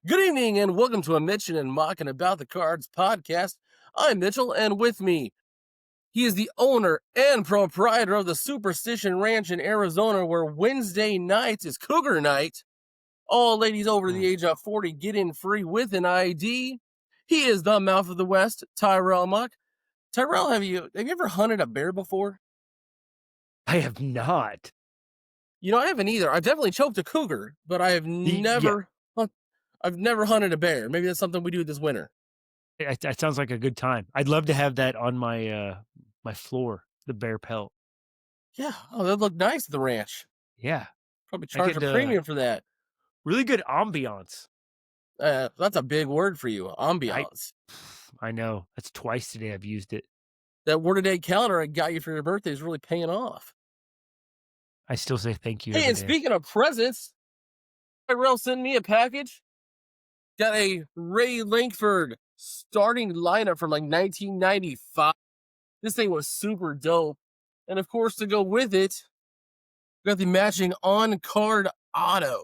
Good evening and welcome to a Mitch'n and Mauck'n About the Cards podcast. I'm Mitchell, and with me, he is the owner and proprietor of the Superstition Ranch in Arizona, where Wednesday nights is Cougar Night. All ladies over the age of 40 get in free with an ID. He is the mouth of the West, Tyrell Muck. Tyrell, have you ever hunted a bear before? I have not. I haven't either. I've definitely choked a cougar, but I have Yeah, never hunted a bear. Maybe that's something we do this winter. that sounds like a good time. I'd love to have that on my floor, the bear pelt. Yeah. Oh, that'd look nice at the ranch. Yeah, Probably I charge a could, premium for that. really good ambiance. That's a big word for you, I ambiance. I know, that's twice today I've used it. That word a day calendar I got you for your birthday is really paying off. I still say thank you Hey, every and day. speaking of presents, Tyrell sent me a package. Got a Ray Lankford starting lineup from like 1995. This thing was super dope. And of course, to go with it, got the matching on card auto,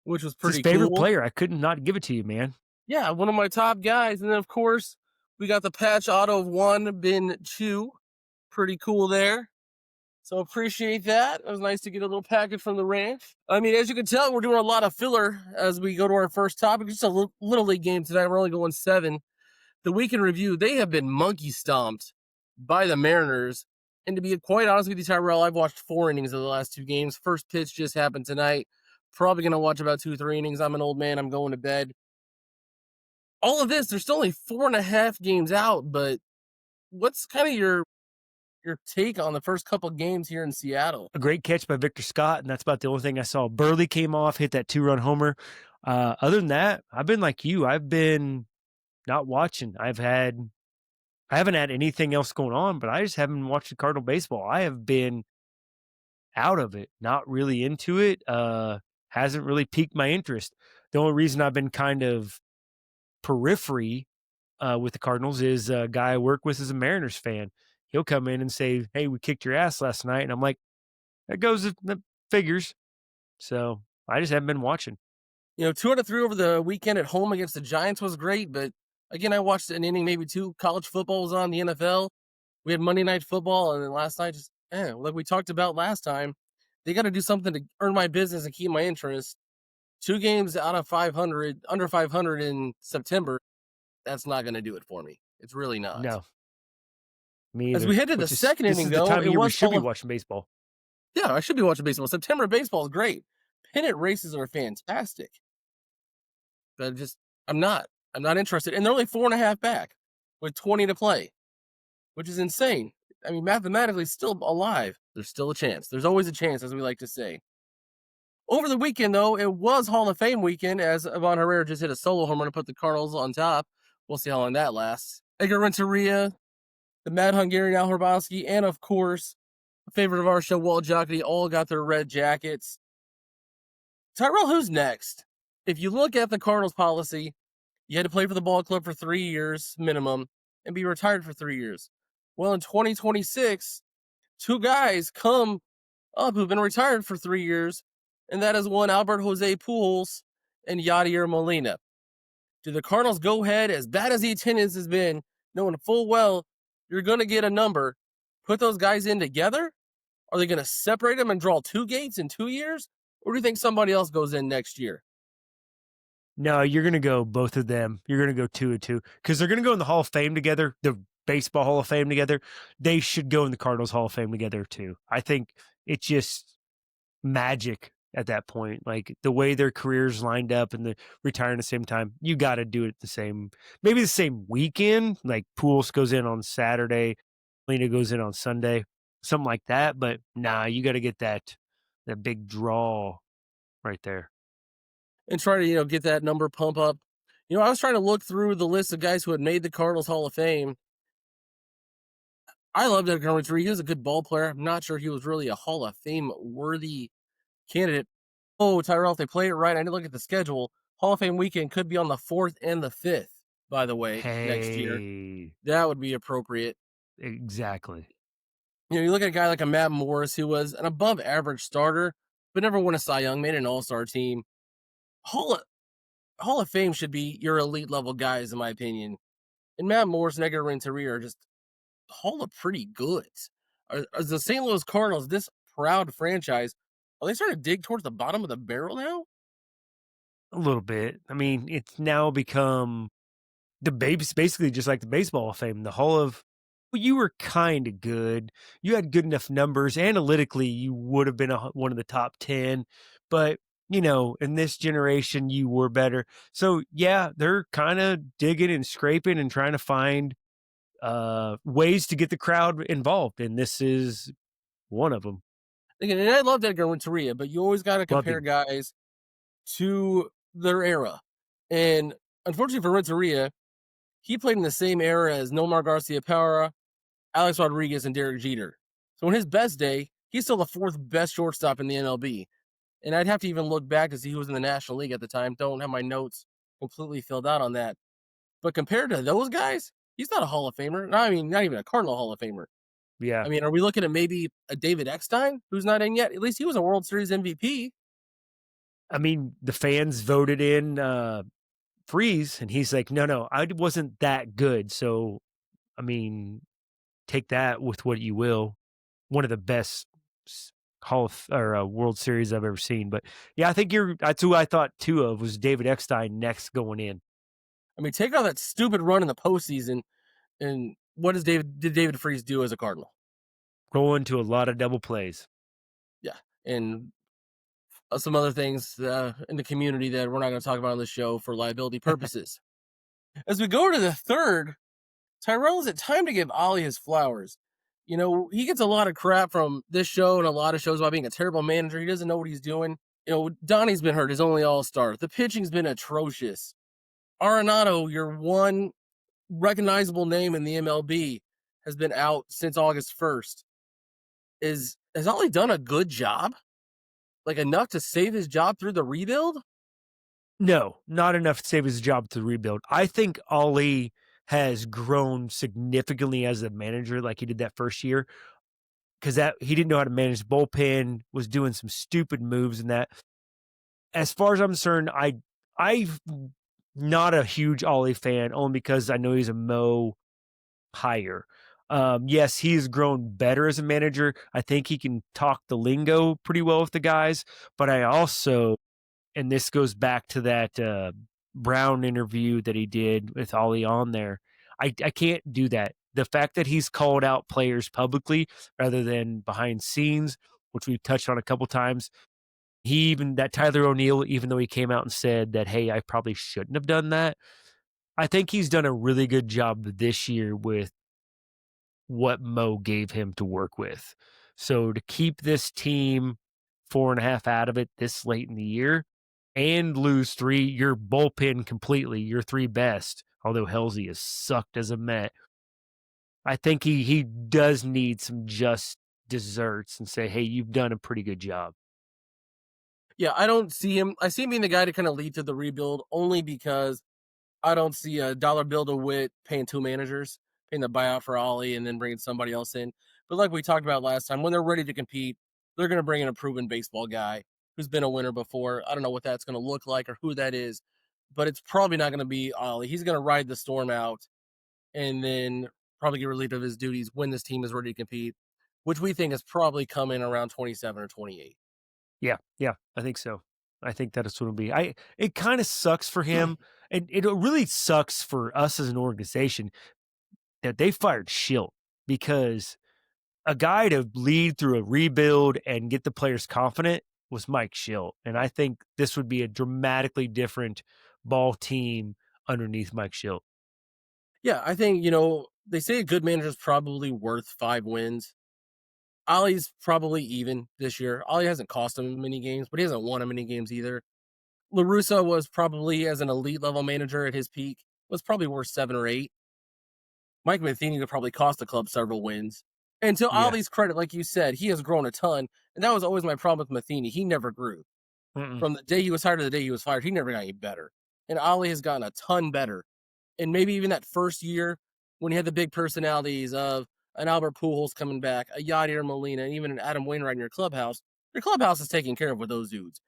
which was It's his pretty favorite cool. player, I couldn't not give it to you, man. Yeah, one of my top guys. And then, of course, we got the patch auto of one, bin two. Pretty cool there. So appreciate that. It was nice to get a little package from the ranch. I mean, as you can tell, we're doing a lot of filler as we go to our first topic. Just a little league game tonight. We're only going 7. The weekend review, they have been monkey stomped by the Mariners. And to be quite honest with you, Tyrell, I've watched 4 innings of the last 2 games. First pitch just happened tonight. Probably going to watch about 2-3 innings. I'm an old man. I'm going to bed. All of this, there's still only 4.5 games out, but what's kind of your take on the first couple games here in Seattle? A great catch by Victor Scott, and that's about the only thing I saw. Burley came off, hit that 2-run homer. Other than that, I've been like you. I've been not watching. I haven't had anything else going on, but I just haven't watched the Cardinal baseball. I have been out of it, not really into it. Hasn't really piqued my interest. The only reason I've been kind of periphery with the Cardinals is a guy I work with is a Mariners fan. He'll come in and say, "Hey, we kicked your ass last night," and I'm like, "That goes, that figures." So I just haven't been watching. 2 out of 3 over the weekend at home against the Giants was great, but again, I watched an inning, maybe 2. College football was on, the NFL. We had Monday Night Football, and then last night, just like we talked about last time, they got to do something to earn my business and keep my interest. 2 games out of 500, under 500 in September. That's not going to do it for me. It's really not. No, me As either. we head to the Which is second this inning, is the though, time of it year we was should be watching baseball. Yeah, I should be watching baseball. September baseball is great. Pennant races are fantastic. But I'm not. I'm not interested. And they're only 4.5 back with 20 to play, which is insane. I mean, mathematically, still alive. There's still a chance. There's always a chance, as we like to say. Over the weekend, though, it was Hall of Fame weekend as Ivan Herrera just hit a solo home run to put the Cardinals on top. We'll see how long that lasts. Edgar Renteria, the Mad Hungarian Al Hrabowski, and of course, a favorite of our show, Walt Jocketty, all got their red jackets. Tyrell, who's next? If you look at the Cardinals policy, you had to play for the ball club for 3 years minimum and be retired for 3 years. Well, in 2026, 2 guys come up who've been retired for 3 years, and that is one Albert Jose Pujols and Yadier Molina. Do the Cardinals go ahead, as bad as the attendance has been, knowing full well you're going to get a number, put those guys in together? Are they going to separate them and draw 2 gates in 2 years? Or do you think somebody else goes in next year? No, you're going to go both of them. You're going to go 2 and 2 because they're going to go in the Hall of Fame together, the Baseball Hall of Fame together. They should go in the Cardinals Hall of Fame together too. I think it's just magic at that point. Like the way their careers lined up and the retiring at the same time, you got to do it maybe the same weekend. Like Pujols goes in on Saturday, Lena goes in on Sunday, something like that. But nah, you got to get that big draw right there. And try to, get that number pump up. I was trying to look through the list of guys who had made the Cardinals Hall of Fame. I loved Edgar Renteria. He was a good ball player. I'm not sure he was really a Hall of Fame worthy candidate. Oh, Tyrell, if they play it right, I need to look at the schedule. Hall of Fame weekend could be on the 4th and the 5th, by the way, next year. Hey, That would be appropriate. exactly. You look at a guy like a Matt Morris, who was an above average starter, but never won a Cy Young, made an all-star team. Hall of Fame should be your elite level guys, in my opinion. And Matt Moore's Edgar Renteria are just Hall of pretty goods. Are the St. Louis Cardinals, this proud franchise, are they starting to dig towards the bottom of the barrel now? A little bit. I mean, it's now become the babes basically just like the baseball of fame. The Hall of well, you were kind of good. You had good enough numbers. Analytically, you would have been one of the top 10, but in this generation, you were better. So yeah, they're kind of digging and scraping and trying to find ways to get the crowd involved, and this is one of them. Again, and I loved Edgar Renteria, but you always got to Loved compare him. guys to their era. And unfortunately for Renteria, he played in the same era as Nomar Garcia Parra, Alex Rodriguez, and Derek Jeter. So on his best day, he's still the fourth best shortstop in the MLB. And I'd have to even look back to see who was in the National League at the time. Don't have my notes completely filled out on that. But compared to those guys, he's not a Hall of Famer. No, I mean, not even a Cardinal Hall of Famer. Yeah. I mean, are we looking at maybe a David Eckstein who's not in yet? At least he was a World Series MVP. I mean, the fans voted in Freeze, and he's like, no, I wasn't that good. So, I mean, take that with what you will. One of the best Hall of or World Series I've ever seen. But yeah, I think that's who I thought two of was David Eckstein next going in. I mean, take out that stupid run in the postseason, and what did David Freese do as a Cardinal? Going to a lot of double plays. Yeah, and some other things in the community that we're not going to talk about on the show for liability purposes. As we go to the third, Tyrell, is it time to give Oli his flowers? You know, he gets a lot of crap from this show and a lot of shows about being a terrible manager. He doesn't know what he's doing. You know, Donnie's been hurt, his only all-star. The pitching's been atrocious. Arenado, your one recognizable name in the MLB, has been out since August 1st. Has Oli done a good job? Like enough to save his job through the rebuild? No, not enough to save his job to rebuild. I think Ali has grown significantly as a manager, like he did that first year, because that he didn't know how to manage bullpen, was doing some stupid moves and that. As far as I'm concerned, I've not a huge Ollie fan, only because I know he's a Mo hire. Yes, he's grown better as a manager. I think he can talk the lingo pretty well with the guys, but I also, and this goes back to that Brown interview that he did with Ollie on there. I can't do that. The fact that he's called out players publicly rather than behind scenes, which we've touched on a couple times, he even that Tyler O'Neill, even though he came out and said that, hey, I probably shouldn't have done that. I think he's done a really good job this year with what Mo gave him to work with. So to keep this team 4.5 out of it this late in the year and lose three, your bullpen completely, your three best, although Halsey has sucked as a Met. I think he does need some just desserts and say, hey, you've done a pretty good job. Yeah, I don't see him. I see him being the guy to kind of lead to the rebuild only because I don't see a dollar bill to Wit paying two managers, paying the buyout for Ollie and then bringing somebody else in. But like we talked about last time, when they're ready to compete, they're going to bring in a proven baseball guy who's been a winner before. I don't know what that's going to look like or who that is, but it's probably not going to be Ollie. He's going to ride the storm out and then probably get relieved of his duties when this team is ready to compete, which we think is probably coming around 27 or 28. Yeah, I think so. I think that is what it'll be. It kind of sucks for him, and it really sucks for us as an organization that they fired Schilt because a guy to lead through a rebuild and get the players confident was Mike Schilt. And I think this would be a dramatically different ball team underneath Mike Schilt. Yeah, I think, they say a good manager is probably worth 5 wins. Ollie's probably even this year. Ollie hasn't cost him many games, but he hasn't won him many games either. LaRussa was probably, as an elite level manager at his peak, was probably worth 7 or 8. Mike Matheny would probably cost the club several wins. And to Yeah. Ollie's credit, like you said, he has grown a ton. And that was always my problem with Matheny. He never grew. Mm-mm. From the day he was hired to the day he was fired, he never got any better. And Ollie has gotten a ton better. And maybe even that first year when he had the big personalities of an Albert Pujols coming back, a Yadier Molina, and even an Adam Wainwright in your clubhouse is taken care of with those dudes.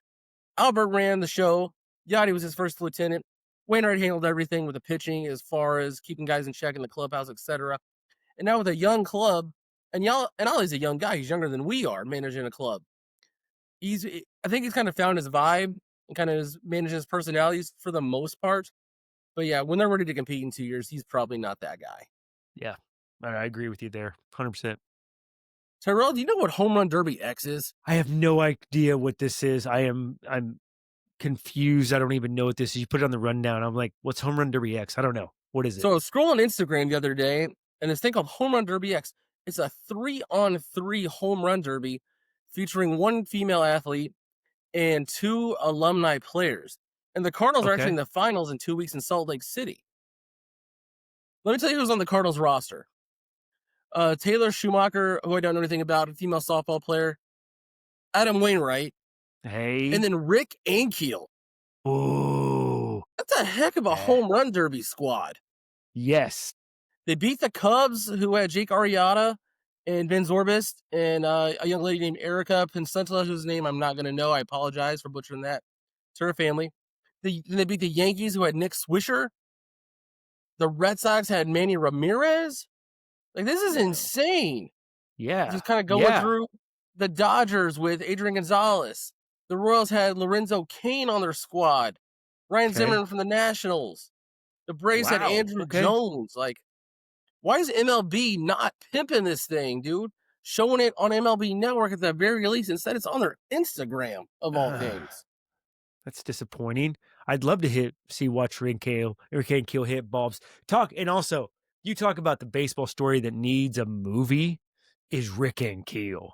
Albert ran the show. Yachty was his first lieutenant. Wainwright handled everything with the pitching as far as keeping guys in check in the clubhouse, etc. And now with a young club, and Ollie's a young guy. He's younger than we are managing a club. I think he's kind of found his vibe and kind of is managing his personalities for the most part. But yeah, when they're ready to compete in 2 years, he's probably not that guy. Yeah, I agree with you there, 100%. Tyrell, do you know what Home Run Derby X is? I have no idea what this is. I'm confused. I don't even know what this is. You put it on the rundown. I'm like, what's Home Run Derby X? I don't know. What is it? So I was scrolling Instagram the other day, and this thing called Home Run Derby X. It's a 3-on-3 home run derby featuring one female athlete and 2 alumni players. And the Cardinals are actually in the finals in 2 weeks in Salt Lake City. Let me tell you who's on the Cardinals roster. Taylor Schumacher, who I don't know anything about, a female softball player. Adam Wainwright. Hey. And then Rick Ankiel. Ooh. That's a heck of a home run derby squad. Yes. They beat the Cubs, who had Jake Arrieta and Ben Zorbist, and a young lady named Erica Pincentla, whose name I'm not going to know. I apologize for butchering that. To her family. They beat the Yankees, who had Nick Swisher. The Red Sox had Manny Ramirez. Like, this is insane. Yeah. Just kind of going through the Dodgers with Adrian Gonzalez. The Royals had Lorenzo Cain on their squad. Ryan Zimmerman from the Nationals. The Braves had Andrew Jones. Like, why is MLB not pimping this thing, dude? Showing it on MLB Network at the very least. Instead, it's on their Instagram, of all things. That's disappointing. I'd love to watch Rick Ankiel hit bulbs. And also, you talk about the baseball story that needs a movie is Rick Ankiel.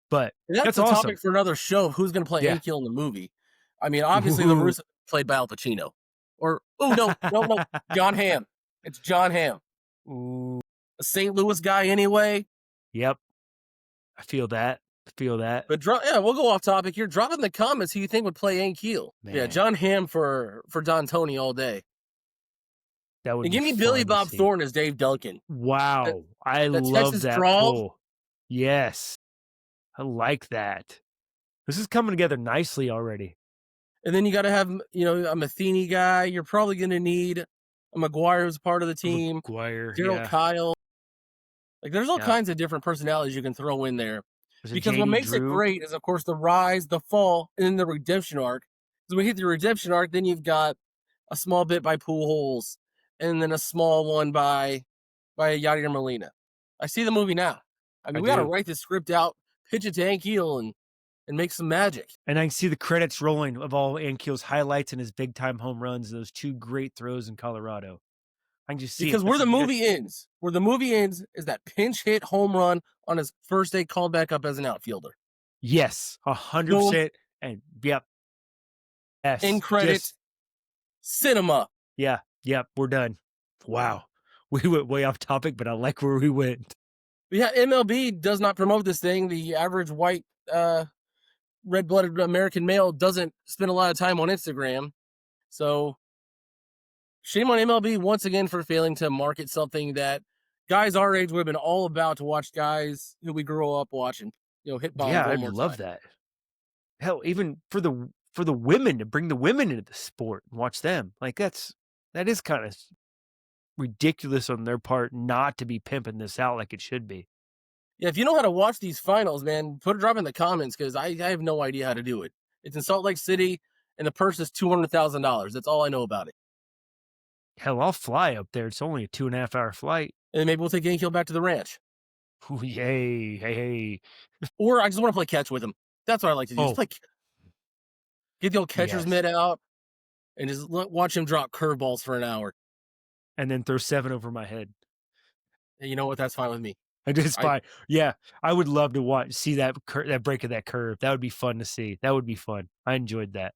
But that's a topic for another show. Who's going to play Ankiel in the movie? I mean, obviously, LaRusso played by Al Pacino. Or, no, John Hamm. It's John Hamm. Ooh. A St. Louis guy anyway. Yep. I feel that. But we'll go off topic here. Drop in the comments who you think would play Ankiel. Yeah, John Hamm for Don Tony all day. That would give me Billy Bob Thornton as Dave Duncan. Wow. I love that pull. Yes. I like that. This is coming together nicely already. And then you got to have, a Matheny guy. You're probably going to need a McGuire who's part of the team. Daryl Kyle. Like, there's all kinds of different personalities you can throw in there. Because what makes it great is, of course, the rise, the fall, and then the redemption arc. Because when we hit the redemption arc, then you've got a small bit by Pujols, and then a small one by Yadier Molina. I see the movie now. I mean, we got to write this script out, pitch it to Ankiel, and make some magic. And I can see the credits rolling of all Ankiel's highlights and his big-time home runs, those 2 great throws in Colorado. I can just see because where the movie ends is that pinch hit home run on his first day called back up as an outfielder. Yes, 100%. And yep. Yes. In credits, cinema. Yeah. Yep. We're done. Wow. We went way off topic, but I like where we went. Yeah, MLB does not promote this thing. The average white, red-blooded American male doesn't spend a lot of time on Instagram. So shame on MLB once again for failing to market something that guys our age would have been all about to watch guys who we grew up watching, hit bombs. Yeah, I love that. Hell, even for the women, to bring the women into the sport and watch them. Like that is kind of ridiculous on their part not to be pimping this out like it should be. Yeah, if you know how to watch these finals, man, put a drop in the comments because I have no idea how to do it. It's in Salt Lake City, and the purse is $200,000. That's all I know about it. Hell, I'll fly up there. It's only a 2.5 hour flight. And maybe we'll take Ankiel back to the ranch. Ooh, yay, hey. Or I just want to play catch with him. That's what I like to do. Just get the old catcher's mitt out and just watch him drop curveballs for an hour. And then throw 7 over my head. And you know what? That's fine with me. It's fine. Yeah, I would love to see that break of that curve. That would be fun to see. That would be fun. I enjoyed that.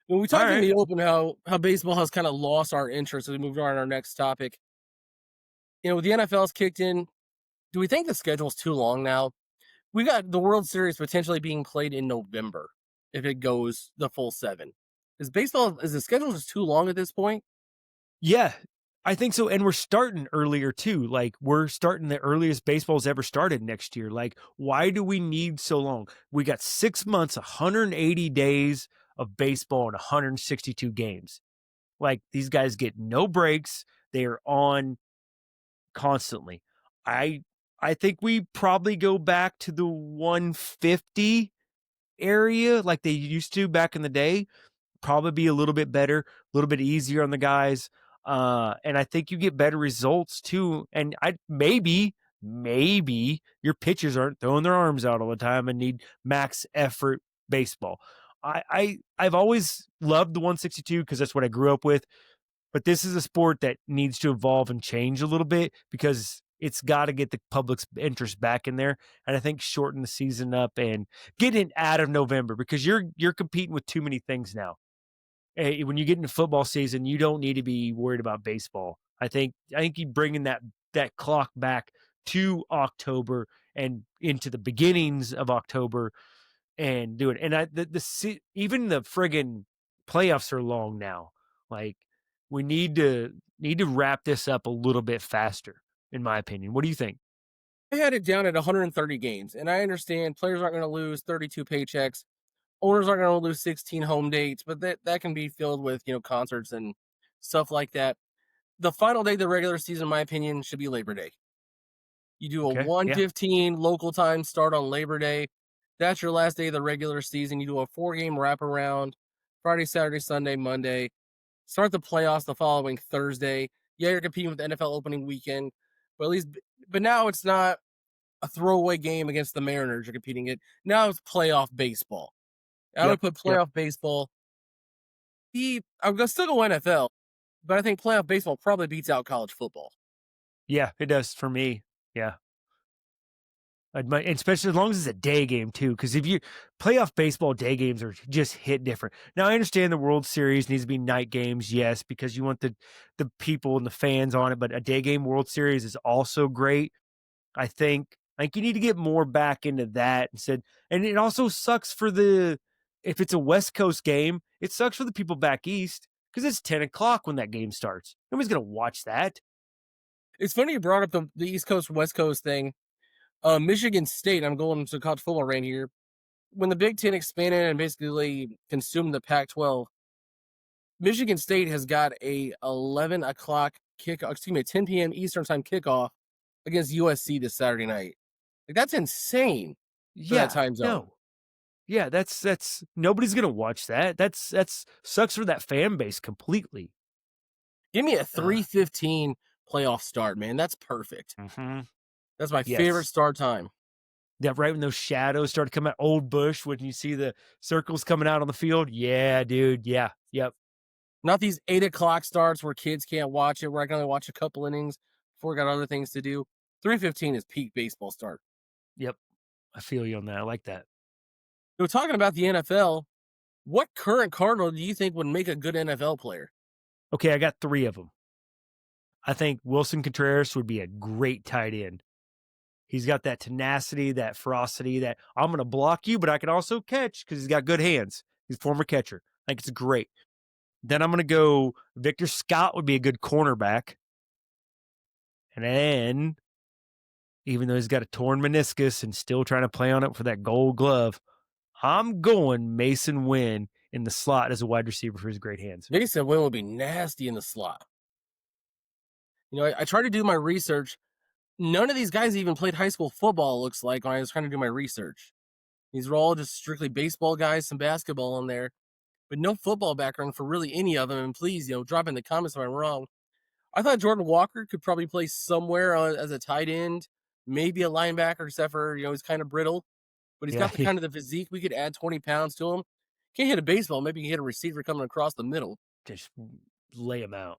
When we talked in the open how baseball has kind of lost our interest as we move on to our next topic. The NFL's kicked in. Do we think the schedule's too long now? We got the World Series potentially being played in November if it goes the full 7. Is the schedule just too long at this point? Yeah, I think so. And we're starting earlier too. Like we're starting the earliest baseball's ever started next year. Like, why do we need so long? We got 6 months, 180 days of baseball in 162 games. Like, these guys get no breaks. They are on constantly. I I think we probably go back to the 150 area like they used to back in the day. Probably be a little bit better, a little bit easier on the guys. And I think you get better results too. And maybe your pitchers aren't throwing their arms out all the time and need max effort baseball. I've always loved the 162 because that's what I grew up with. But this is a sport that needs to evolve and change a little bit because it's got to get the public's interest back in there. And I think shorten the season up and get it out of November because you're competing with too many things now. When you get into football season, you don't need to be worried about baseball. I think you bringing that clock back to October and into the beginnings of October and do it. And even the friggin' playoffs are long now. Like, we need to wrap this up a little bit faster, in my opinion. What do you think? I had it down at 130 games, and I understand players aren't going to lose 32 paychecks. Owners aren't going to lose 16 home dates, but that can be filled with concerts and stuff like that. The final day of the regular season, in my opinion, should be Labor Day. You do a Okay. Yeah. 1:15 local time start on Labor Day. That's your last day of the regular season. You do a 4-game wraparound Friday, Saturday, Sunday, Monday. Start the playoffs the following Thursday. Yeah, you're competing with the NFL opening weekend, but at least, but now it's not a throwaway game against the Mariners you're competing in. Now it's playoff baseball. I would Yep. put Yep. playoff baseball. I'm gonna still go NFL, but I think playoff baseball probably beats out college football. Yeah, it does for me. Yeah. Especially as long as it's a day game too, because if you playoff baseball day games are just hit different. Now I understand the World Series needs to be night games, yes, because you want the people and the fans on it. But a day game World Series is also great. I think you need to get more back into that instead. And it also sucks for if it's a West Coast game, it sucks for the people back east because it's 10 o'clock when that game starts. Nobody's gonna watch that. It's funny you brought up the East Coast West Coast thing. Michigan State. I'm going to college football right here. When the Big Ten expanded and basically consumed the Pac-12, Michigan State has got a 11 o'clock kick. Excuse me, 10 p.m. Eastern time kickoff against USC this Saturday night. Like, that's insane for that Yeah, time zone. no. Yeah, that's nobody's gonna watch that. That's sucks for that fan base completely. Give me a Ugh. 3:15 playoff start, man. That's perfect. Mm-hmm. That's my favorite Yes. start time. That right when those shadows start to come out, old bush, when you see the circles coming out on the field. Yeah, dude. Yeah. Yep. Not these 8 o'clock starts where kids can't watch it, where I can only watch a couple innings before I got other things to do. 3:15 is peak baseball start. Yep. I feel you on that. I like that. Talking about the NFL, what current Cardinal do you think would make a good NFL player? Okay, I got three of them. I think Wilson Contreras would be a great tight end. He's got that tenacity, that ferocity, that I'm going to block you, but I can also catch because he's got good hands. He's a former catcher. I think it's great. Then I'm going to go Victor Scott would be a good cornerback. And then, even though he's got a torn meniscus and still trying to play on it for that gold glove, I'm going Mason Wynn in the slot as a wide receiver for his great hands. Mason Wynn would be nasty in the slot. I tried to do my research. None of these guys even played high school football, it looks like, when I was trying to do my research. These were all just strictly baseball guys, some basketball in there, but no football background for really any of them. And please, drop in the comments if I'm wrong. I thought Jordan Walker could probably play somewhere as a tight end, maybe a linebacker, except for, he's kind of brittle, but he's Yeah, got the kind of the physique. We could add 20 pounds to him. Can't hit a baseball. Maybe he can hit a receiver coming across the middle. just lay him out.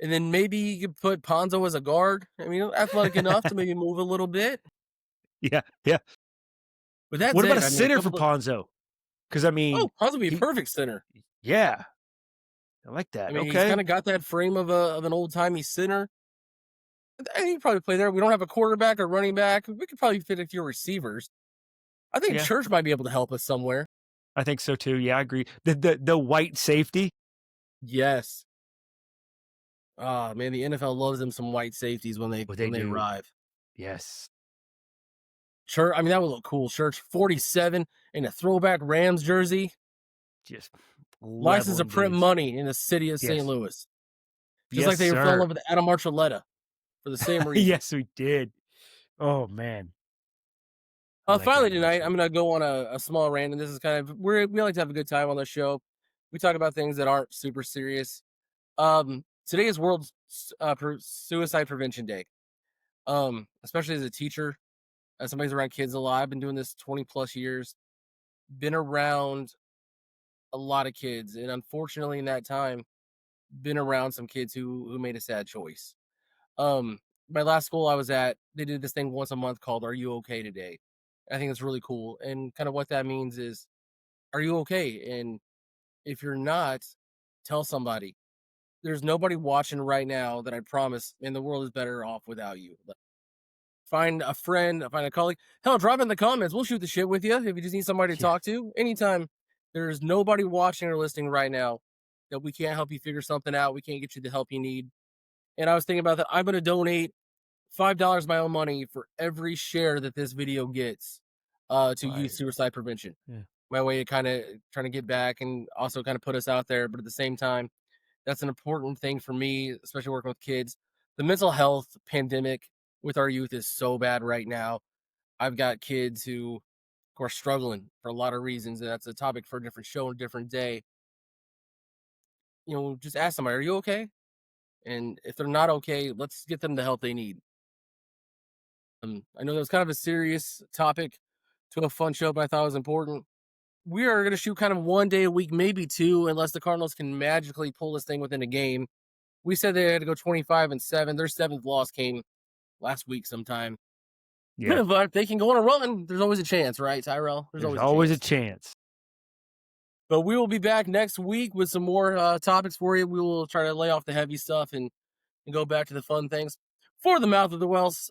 And then maybe you could put Ponzo as a guard. I mean, athletic enough to maybe move a little bit. Yeah, yeah. But that's What about it. a I mean, a center for couple of Ponzo? Because I mean, Ponzo would be a he, perfect center. yeah, I like I that. mean, he's Okay, kind of got that frame of an old timey center. I think he probably play there. We don't have a quarterback or running back. We could probably fit a few receivers. I think yeah, Church might be able to help us somewhere. I think so too. Yeah, I agree. The white safety. Yes. Ah, man, the NFL loves them some white safeties when they What they when they do. arrive. Yes. Church, I mean, that would look cool. Church 47 in a throwback Rams jersey. just License to leveling print dudes. money in the city of St. Yes. Louis. Just Yes, like they fell in sir. love with Adam Archuleta for the same reason. Yes, we did. Oh, man. I like Finally Adam tonight, I'm Archuleta. gonna go on a small rant, and this is kind of we like to have a good time on the show. We talk about things that aren't super serious. Today is World Suicide Prevention Day. Especially as a teacher, as somebody's around kids a lot. I've been doing this 20 plus years. Been around a lot of kids, and unfortunately, in that time, been around some kids who made a sad choice. Um, my last school I was at, they did this thing once a month called "Are You Okay Today?" I think it's really cool, and kind of what that means is, are you okay? And if you're not, tell somebody. There's nobody watching right now that I promise, and the world is better off without you. Find a friend, find a colleague. Hell, drop in the comments. We'll shoot the shit with you if you just need somebody to Yeah. talk to. Anytime there's nobody watching or listening right now that we can't help you figure something out, we can't get you the help you need. And I was thinking about that. I'm going to donate $5 my own money for every share that this video gets to youth Right. suicide prevention. Yeah. My way of kind of trying to get back and also kind of put us out there. But at the same time, that's an important thing for me, especially working with kids. The mental health pandemic with our youth is so bad right now. I've got kids who are struggling for a lot of reasons, and that's a topic for a different show and a different day. Just ask somebody, "Are you okay?" And if they're not okay, let's get them the help they need. I know that was kind of a serious topic to a fun show, but I thought it was important. We are going to shoot kind of 1 day a week, maybe two, unless the Cardinals can magically pull this thing within a game. We said they had to go 25-7. Their seventh loss came last week sometime. Yeah. But if they can go on a run, there's always a chance, right, Tyrell? There's There's always a always a chance. chance. But we will be back next week with some more topics for you. We will try to lay off the heavy stuff and go back to the fun things. For the mouth of the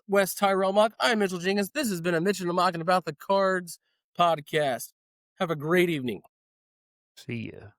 West Tyrell Mock, I'm Mitchell Jenkins. This has been a Mitch and Mauck'n about the Cards podcast. Have a great evening. See ya.